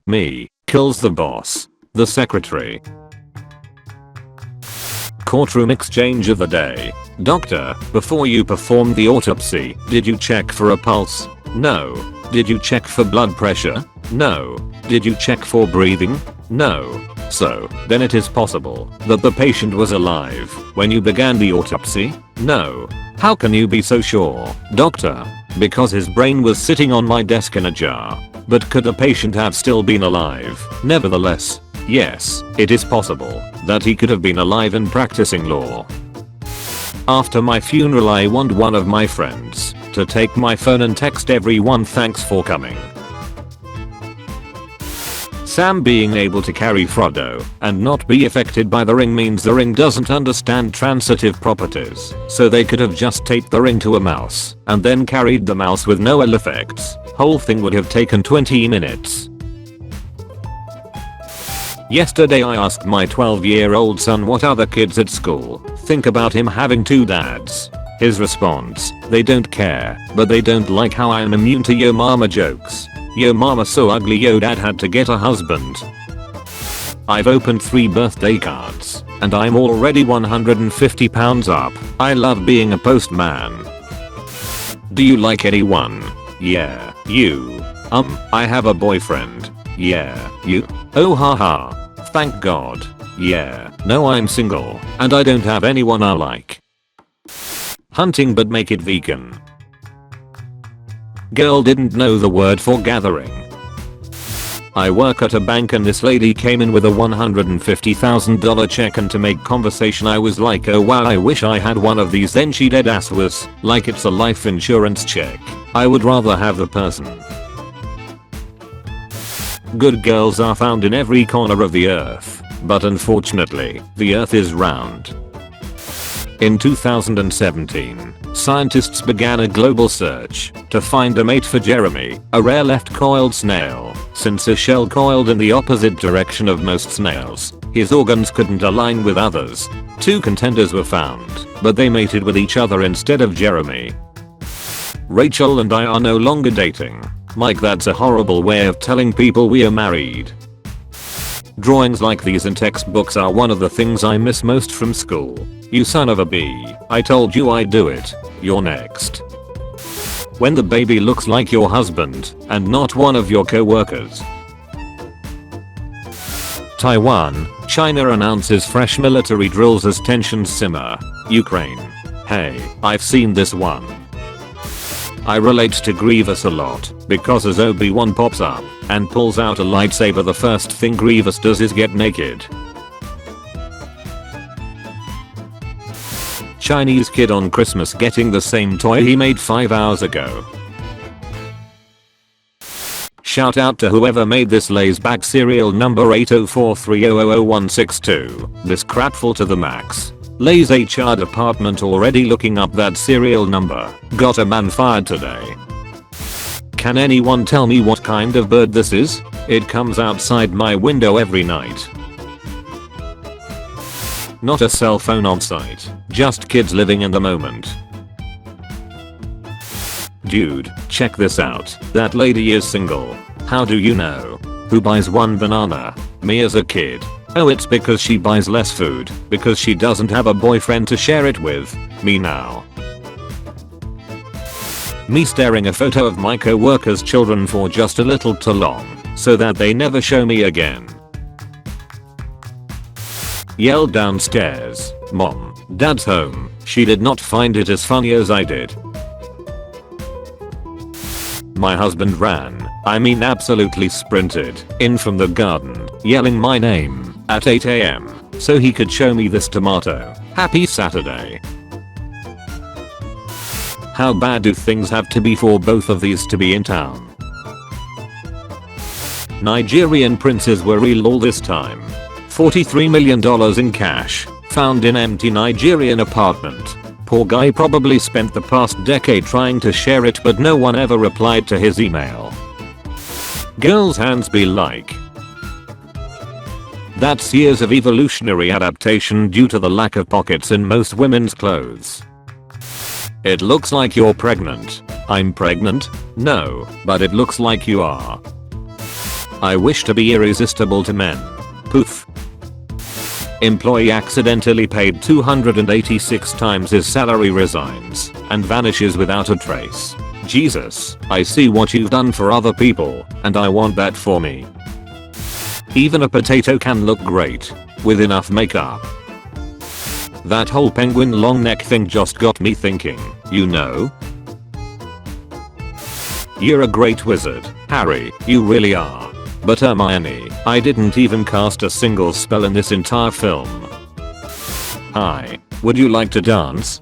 Me. Kills the boss. The secretary. Courtroom exchange of the day. Doctor, before you performed the autopsy, did you check for a pulse? No. Did you check for blood pressure? No. Did you check for breathing? No. So, then it is possible that the patient was alive when you began the autopsy? No. How can you be so sure, doctor? Because his brain was sitting on my desk in a jar. But could the patient have still been alive? Nevertheless, yes, it is possible that he could have been alive and practicing law. After my funeral, I want one of my friends to take my phone and text everyone thanks for coming. Sam being able to carry Frodo and not be affected by the ring means the ring doesn't understand transitive properties, so they could have just taped the ring to a mouse and then carried the mouse with no ill effects. Whole thing would have taken 20 minutes. Yesterday I asked my 12-year-old son what other kids at school think about him having two dads. His response: they don't care, but they don't like how I am immune to yo mama jokes. Yo mama so ugly, yo dad had to get a husband. I've opened 3 birthday cards and I'm already 150 pounds up. I love being a postman. Do you like anyone? Yeah, you. I have a boyfriend. Yeah, you? Oh haha. Thank God. Yeah, no, I'm single and I don't have anyone I like. Hunting but make it vegan. Girl didn't know the word for gathering. I work at a bank and this lady came in with a $150,000 check, and to make conversation I was like, oh wow, I wish I had one of these. Then she deadass was like, it's a life insurance check. I would rather have the person. Good girls are found in every corner of the earth, but unfortunately, the earth is round. In 2017, scientists began a global search to find a mate for Jeremy, a rare left-coiled snail. Since a shell coiled in the opposite direction of most snails, his organs couldn't align with others. 2 contenders were found, but they mated with each other instead of Jeremy. Rachel and I are no longer dating. Mike, that's a horrible way of telling people we are married. Drawings like these in textbooks are one of the things I miss most from school. You son of a bee, I told you I'd do it. You're next. When the baby looks like your husband and not one of your co-workers. Taiwan, China announces fresh military drills as tensions simmer. Ukraine. Hey, I've seen this one. I relate to Grievous a lot because as Obi-Wan pops up and pulls out a lightsaber, the first thing Grievous does is get naked. Chinese kid on Christmas getting the same toy he made 5 hours ago. Shout out to whoever made this. Lay's back serial number 804300162. This crap full to the max. Lay's HR department already looking up that serial number. Got a man fired today. Can anyone tell me what kind of bird this is? It comes outside my window every night. Not a cell phone on site, just kids living in the moment. Dude, check this out. That lady is single. How do you know? Who buys one banana? Me as a kid. Oh, it's because she buys less food, because she doesn't have a boyfriend to share it with. Me now. Me staring a photo of my co-workers' children for just a little too long, so that they never show me again. Yelled downstairs, Mom, Dad's home. She did not find it as funny as I did. My husband ran, I mean absolutely sprinted, in from the garden, yelling my name at 8 AM so he could show me this tomato. Happy Saturday. How bad do things have to be for both of these to be in town? Nigerian princes were real all this time. $43 million in cash, found in empty Nigerian apartment. Poor guy probably spent the past decade trying to share it, but no one ever replied to his email. Girls' hands be like. That's years of evolutionary adaptation due to the lack of pockets in most women's clothes. It looks like you're pregnant. I'm pregnant? No, but it looks like you are. I wish to be irresistible to men. Poof. Employee accidentally paid 286 times his salary, resigns, and vanishes without a trace. Jesus, I see what you've done for other people, and I want that for me. Even a potato can look great with enough makeup. That whole penguin long neck thing just got me thinking, you know? You're a great wizard, Harry, you really are. But Hermione, I didn't even cast a single spell in this entire film. Hi, would you like to dance?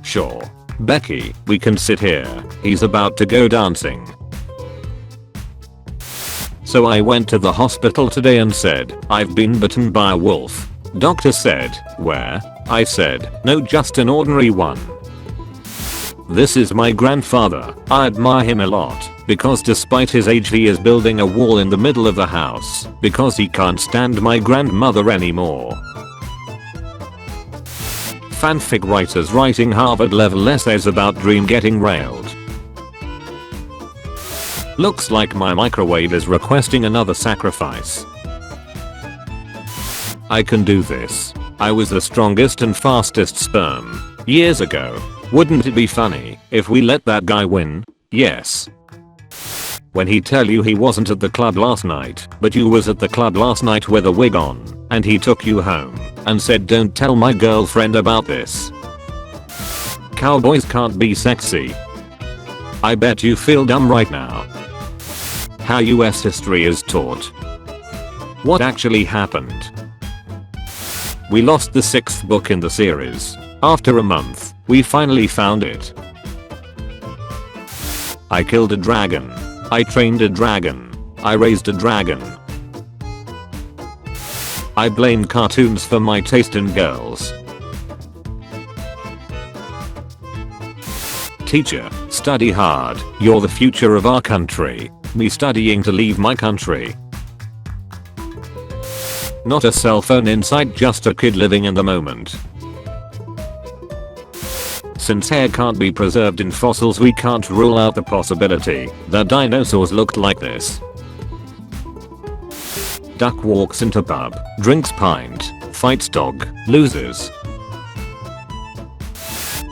Sure. Becky, we can sit here, he's about to go dancing. So I went to the hospital today and said, I've been bitten by a wolf. Doctor said, where? I said, no, just an ordinary one. This is my grandfather. I admire him a lot because despite his age he is building a wall in the middle of the house because he can't stand my grandmother anymore. Fanfic writers writing Harvard level essays about Dream getting railed. Looks like my microwave is requesting another sacrifice. I can do this. I was the strongest and fastest sperm years ago. Wouldn't it be funny if we let that guy win? Yes. When he tell you he wasn't at the club last night, but you was at the club last night with a wig on, and he took you home and said don't tell my girlfriend about this. Cowboys can't be sexy. I bet you feel dumb right now. How US history is taught. What actually happened? We lost the 6th book in the series. After a month, we finally found it. I killed a dragon. I trained a dragon. I raised a dragon. I blamed cartoons for my taste in girls. Teacher, study hard. You're the future of our country. Me studying to leave my country. Not a cell phone in sight, just a kid living in the moment. Since hair can't be preserved in fossils, we can't rule out the possibility that dinosaurs looked like this. Duck walks into pub, drinks pint, fights dog, loses.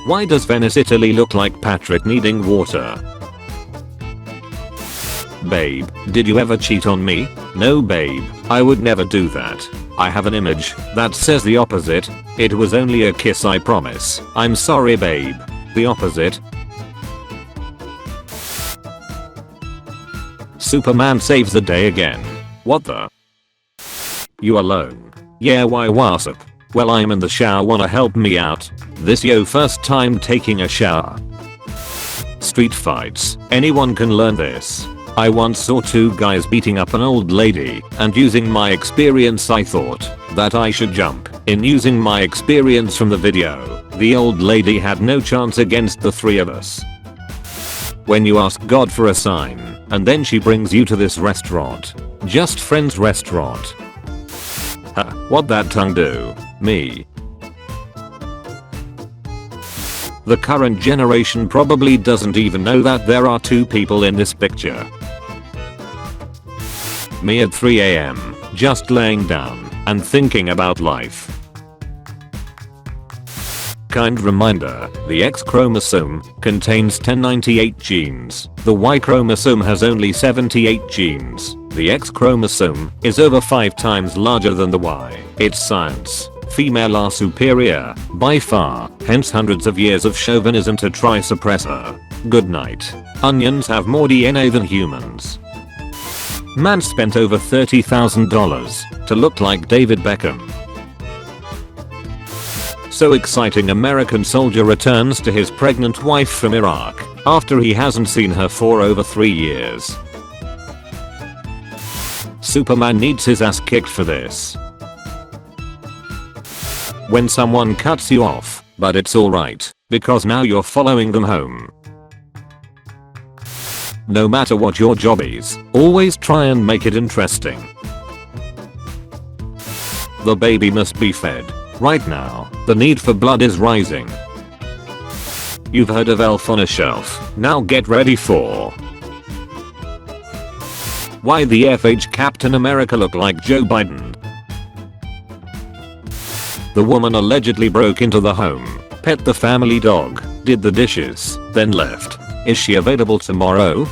Why does Venice, Italy look like Patrick needing water? Babe, did you ever cheat on me? No babe, I would never do that. I have an image that says the opposite. It was only a kiss, I promise. I'm sorry babe. The opposite. Superman saves the day again. What the? You alone? Yeah, why what's up? Well, I'm in the shower, wanna help me out? This yo first time taking a shower. Street fights. Anyone can learn this. I once saw 2 guys beating up an old lady, and using my experience I thought that I should jump in using my experience from the video. The old lady had no chance against the 3 of us. When you ask God for a sign, and then she brings you to this restaurant. Just friends restaurant. Huh, what that tongue do? Me. The current generation probably doesn't even know that there are 2 people in this picture. Me at 3 AM, just laying down and thinking about life. Kind reminder, the X chromosome contains 1098 genes. The Y chromosome has only 78 genes. The X chromosome is over 5 times larger than the Y. It's science. Female are superior, by far, hence hundreds of years of chauvinism to try suppressor. Good night. Onions have more DNA than humans. Man spent over $30,000 to look like David Beckham. So exciting, American soldier returns to his pregnant wife from Iraq after he hasn't seen her for over 3 years. Superman needs his ass kicked for this. When someone cuts you off, but it's alright, because now you're following them home. No matter what your job is, always try and make it interesting. The baby must be fed. Right now, the need for blood is rising. You've heard of Elf on a Shelf, now get ready for Why the FH Captain America look like Joe Biden? The woman allegedly broke into the home, pet the family dog, did the dishes, then left. Is she available tomorrow?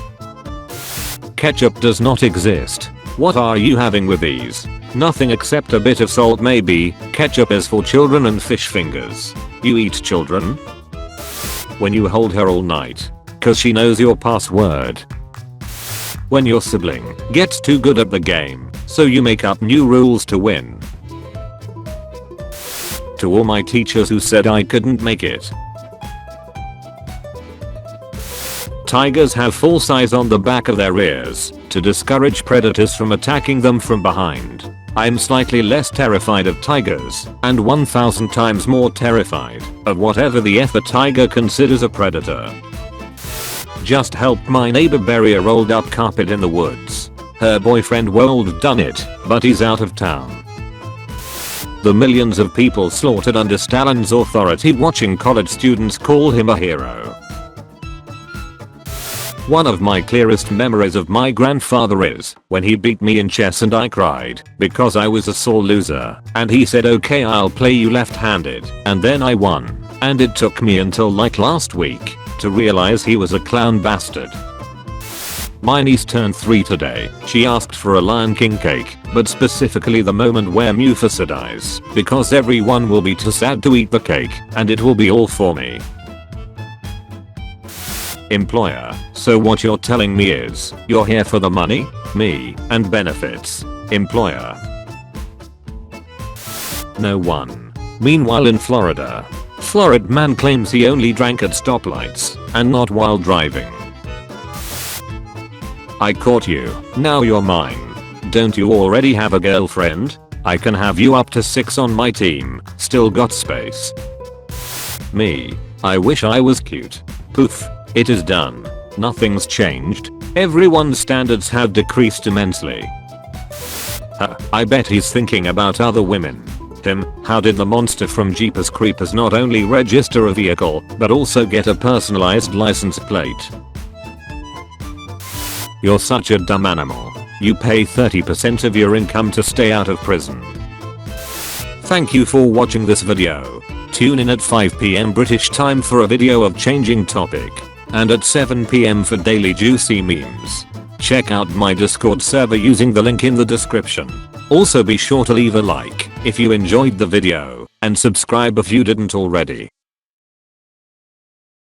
Ketchup does not exist. What are you having with these? Nothing except a bit of salt maybe. Ketchup is for children and fish fingers. You eat children? When you hold her all night. Cause she knows your password. When your sibling gets too good at the game, so you make up new rules to win. To all my teachers who said I couldn't make it. Tigers have full size on the back of their ears to discourage predators from attacking them from behind. I'm slightly less terrified of tigers and 1000 times more terrified of whatever the F a tiger considers a predator. Just helped my neighbor bury a rolled up carpet in the woods. Her boyfriend would done it, but he's out of town. The millions of people slaughtered under Stalin's authority watching college students call him a hero. One of my clearest memories of my grandfather is when he beat me in chess and I cried because I was a sore loser and he said okay I'll play you left-handed and then I won and it took me until like last week to realize he was a clown bastard. My niece turned 3 today. She asked for a Lion King cake, but specifically the moment where Mufasa dies because everyone will be too sad to eat the cake and it will be all for me. Employer, so what you're telling me is, you're here for the money, me, and benefits. Employer. No one. Meanwhile in Florida. Florida man claims he only drank at stoplights, and not while driving. I caught you, now you're mine. Don't you already have a girlfriend? I can have you up to 6 on my team, still got space. Me. I wish I was cute. Poof. It is done. Nothing's changed. Everyone's standards have decreased immensely. I bet he's thinking about other women. How did the monster from Jeepers Creepers not only register a vehicle, but also get a personalized license plate? You're such a dumb animal. You pay 30% of your income to stay out of prison. Thank you for watching this video. Tune in at 5 PM British time for a video of changing topic. And at 7 PM for daily juicy memes. Check out my Discord server using the link in the description. Also be sure to leave a like if you enjoyed the video and subscribe if you didn't already.